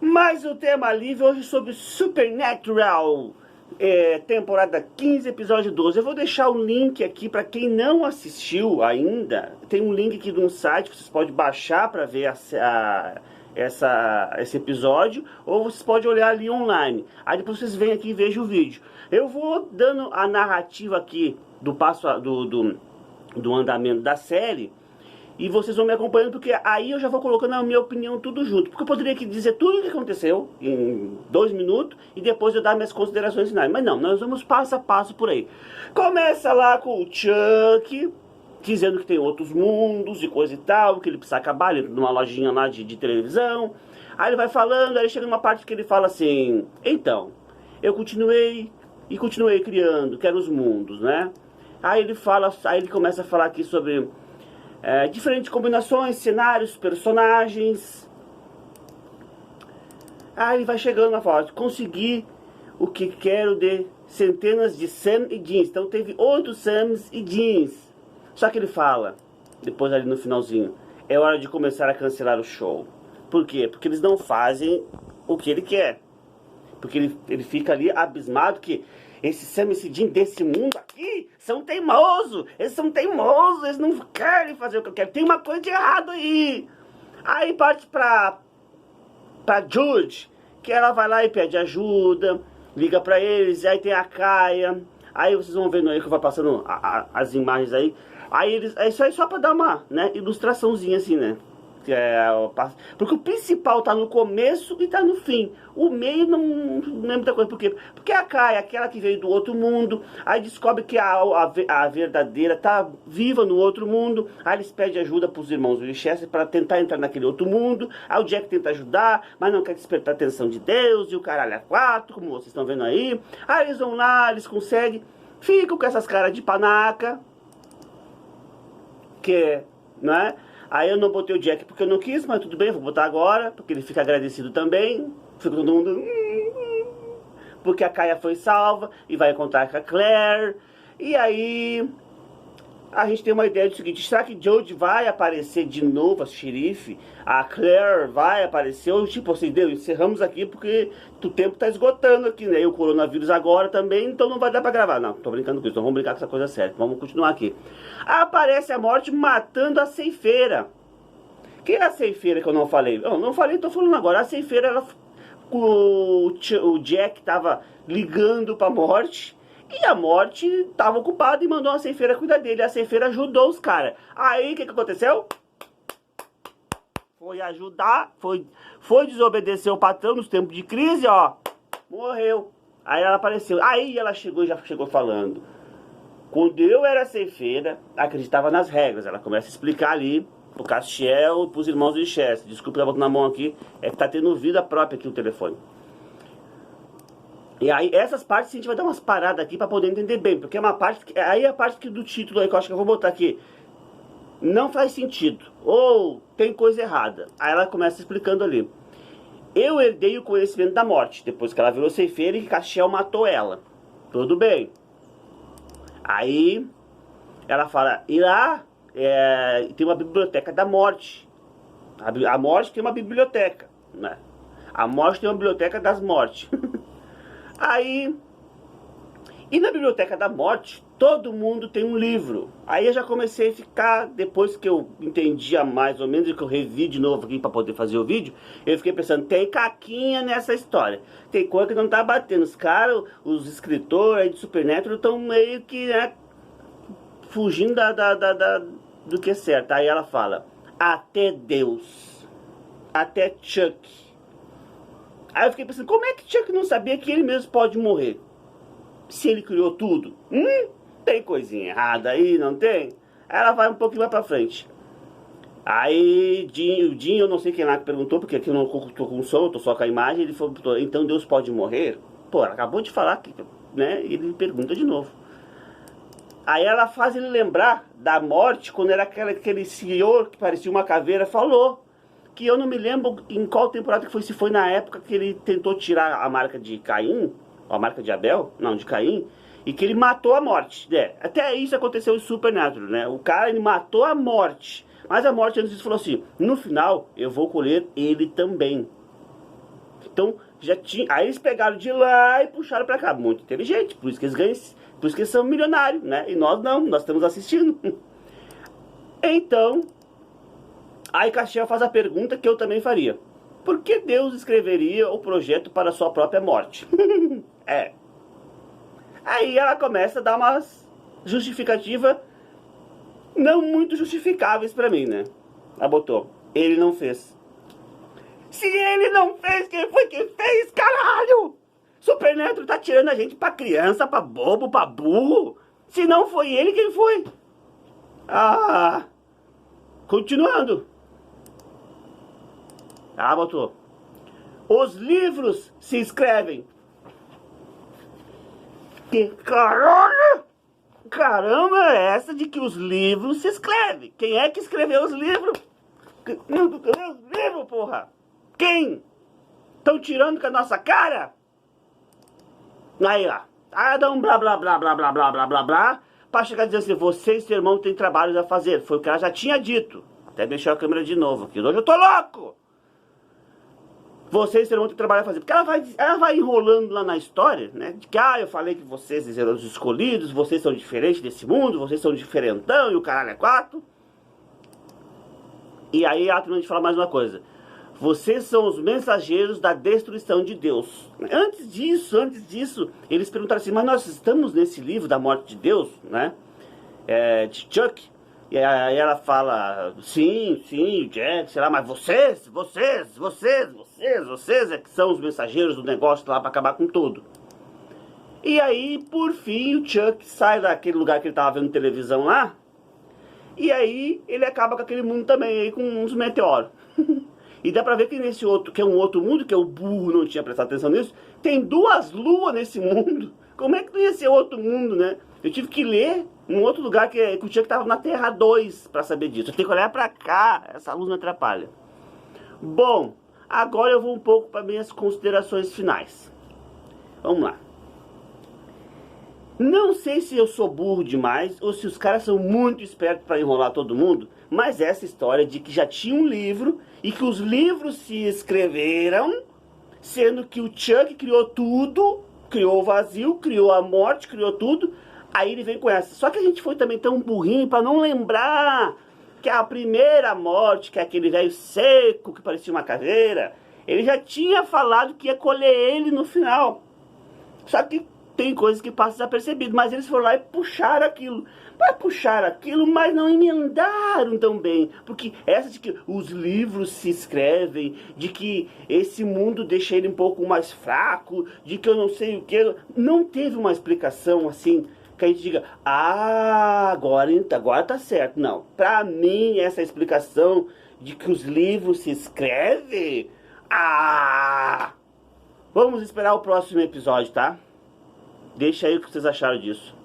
Mais um tema livre hoje sobre Supernatural, temporada 15, episódio 12. Eu vou deixar o link aqui para quem não assistiu ainda. Tem um link aqui de um site que vocês podem baixar para ver esse episódio, ou vocês podem olhar ali online. Aí depois vocês vêm aqui e vejam o vídeo. Eu vou dando a narrativa aqui do andamento da série, e vocês vão me acompanhando, porque aí eu já vou colocando a minha opinião tudo junto. Porque eu poderia aqui dizer tudo o que aconteceu em 2 minutos e depois eu dar minhas considerações finais. Mas não, nós vamos passo a passo por aí. Começa lá com o Chuck dizendo que tem outros mundos e coisa e tal, que ele precisa acabar numa lojinha lá de televisão. Aí ele vai falando, aí chega numa parte que ele fala assim: então, eu continuei criando, que eram os mundos, né? Aí ele começa a falar aqui sobre diferentes combinações, cenários, personagens. Aí ele vai chegando na fala: consegui o que quero de centenas de Sam e Deans. Então teve 8 Sams e Deans. Só que ele fala, depois ali no finalzinho: é hora de começar a cancelar o show. Por quê? Porque eles não fazem o que ele quer. Porque ele fica ali abismado que esse Sam e esse Dean desse mundo aqui são teimosos. Eles são teimosos, eles não querem fazer o que eu quero. Tem uma coisa de errado aí. Aí parte pra Jude, que ela vai lá e pede ajuda, liga pra eles, aí tem a Kaia. Aí vocês vão vendo aí que vai passando as imagens aí. Aí isso aí só pra dar uma, né, ilustraçãozinha assim, né? Porque o principal tá no começo e tá no fim. O meio não é muita coisa. Por quê? Porque a Kaia, aquela que veio do outro mundo, aí descobre que a verdadeira tá viva no outro mundo. Aí eles pedem ajuda pros irmãos Winchester para tentar entrar naquele outro mundo. Aí o Jack tenta ajudar, mas não quer despertar a atenção de Deus. E o caralho é 4, como vocês estão vendo aí. Aí eles vão lá, eles conseguem. Ficam com essas caras de panaca, né? Aí eu não botei o Jack porque eu não quis, mas tudo bem, vou botar agora, porque ele fica agradecido também. Fica todo mundo... porque a Kaia foi salva e vai encontrar com a Claire. E aí a gente tem uma ideia do seguinte: será que Jodie vai aparecer de novo, a xerife? A Claire vai aparecer? Ou tipo assim, deu, encerramos aqui porque o tempo tá esgotando aqui, né? E o coronavírus agora também, então não vai dar pra gravar. Não, tô brincando com isso, então vamos brincar com essa coisa séria. Vamos continuar aqui. Aparece a morte matando a ceifeira. Quem é a ceifeira que eu não falei? Eu não falei, tô falando agora. A ceifeira, o Jack tava ligando pra morte. E a morte tava ocupada e mandou a ceifeira cuidar dele. A ceifeira ajudou os caras. Aí o que aconteceu? Foi ajudar, foi desobedecer o patrão nos tempos de crise, ó. Morreu. Aí ela apareceu. Aí ela já chegou falando: quando eu era ceifeira, acreditava nas regras. Ela começa a explicar ali pro Castiel e pros irmãos de Chester. Desculpa, eu boto na mão aqui. É que tá tendo vida própria aqui o telefone. E aí, essas partes a gente vai dar umas paradas aqui pra poder entender bem. Porque é uma parte... Aí é a parte do título aí que eu acho que eu vou botar aqui: não faz sentido, ou tem coisa errada. Aí ela começa explicando ali: eu herdei o conhecimento da morte, depois que ela virou ceifeira e que Castiel matou ela. Tudo bem. Aí ela fala: e lá tem uma biblioteca da morte. A morte tem uma biblioteca, né? A morte tem uma biblioteca das mortes. Aí, e na biblioteca da morte, todo mundo tem um livro. Aí eu já comecei a ficar, depois que eu entendia mais ou menos, e que eu revi de novo aqui pra poder fazer o vídeo, eu fiquei pensando: tem caquinha nessa história. Tem coisa que não tá batendo. Os caras, os escritores aí de Supernatural estão meio que, né, fugindo do que é certo. Aí ela fala: até Deus, até Chuck. Aí eu fiquei pensando: como é que Chuck não sabia que ele mesmo pode morrer? Se ele criou tudo? Tem coisinha errada aí, não tem? Aí ela vai um pouquinho mais pra frente. Aí o Dean, eu não sei quem lá que perguntou, porque aqui eu não tô com som, eu tô só com a imagem. Ele falou: então Deus pode morrer? Pô, ela acabou de falar, né? Ele pergunta de novo. Aí ela faz ele lembrar da morte, quando era aquele senhor que parecia uma caveira, falou. Que eu não me lembro em qual temporada que foi, se foi na época que ele tentou tirar a marca de Caim, ou a marca de Abel, não, de Caim, e que ele matou a morte. Até isso aconteceu em Supernatural, né? O cara, ele matou a morte. Mas a morte antes disso falou assim: no final eu vou colher ele também. Então, já tinha. Aí eles pegaram de lá e puxaram pra cá. Muito inteligente, por isso que eles ganham, por isso que eles são milionários, né? E nós não, nós estamos assistindo. Então, aí Castiel faz a pergunta que eu também faria. Por que Deus escreveria o projeto para a sua própria morte? Aí ela começa a dar umas justificativas não muito justificáveis pra mim, né? Ela botou, ele não fez. Se ele não fez, quem foi que fez, caralho? Super Neto tá tirando a gente pra criança, pra bobo, pra burro. Se não foi ele, quem foi? Continuando. Botou. Os livros se escrevem. Que caralho? Caramba, é essa de que os livros se escrevem. Quem é que escreveu os livros? Os livros, porra. Quem? Estão tirando com a nossa cara? Aí, ó. Dá um blá, blá, blá, blá, blá, blá, blá, blá, blá. Pra chegar dizendo assim, você e seu irmão têm trabalhos a fazer. Foi o que ela já tinha dito. Até deixou a câmera de novo aqui. Hoje eu tô louco! Vocês terão muito trabalho a fazer. Porque ela vai enrolando lá na história, né? De que, eu falei que vocês eram os escolhidos, vocês são diferentes desse mundo, vocês são diferentão e o caralho é quatro. E aí ela também fala mais uma coisa. Vocês são os mensageiros da destruição de Deus. Antes disso, eles perguntaram assim, mas nós estamos nesse livro da morte de Deus, né? De Chuck. E aí ela fala, sim, Jack, sei lá, mas vocês é que são os mensageiros do negócio lá pra acabar com tudo. E aí, por fim, o Chuck sai daquele lugar que ele tava vendo televisão lá, e aí ele acaba com aquele mundo também, aí com uns meteoros. E dá pra ver que nesse outro, que é um outro mundo, que o burro não tinha prestado atenção nisso, tem 2 luas nesse mundo. Como é que não ia ser outro mundo, né? Eu tive que ler um outro lugar que o Chuck tava na Terra 2 pra saber disso. Eu tenho que olhar pra cá, essa luz me atrapalha. Bom, agora eu vou um pouco para minhas considerações finais. Vamos lá. Não sei se eu sou burro demais ou se os caras são muito espertos para enrolar todo mundo, mas essa história de que já tinha um livro e que os livros se escreveram, sendo que o Chuck criou tudo, criou o vazio, criou a morte, criou tudo, aí ele vem com essa. Só que a gente foi também tão burrinho para não lembrar que a primeira morte, que é aquele velho seco que parecia uma caveira, ele já tinha falado que ia colher ele no final. Só que tem coisas que passam desapercebido, mas eles foram lá e puxaram aquilo. Puxaram aquilo, mas não emendaram tão bem. Porque essa de que os livros se escrevem, de que esse mundo deixa ele um pouco mais fraco, de que eu não sei o que, não teve uma explicação assim, que a gente diga, agora tá certo. Não, pra mim essa explicação de que os livros se escrevem, vamos esperar o próximo episódio, tá? Deixa aí o que vocês acharam disso.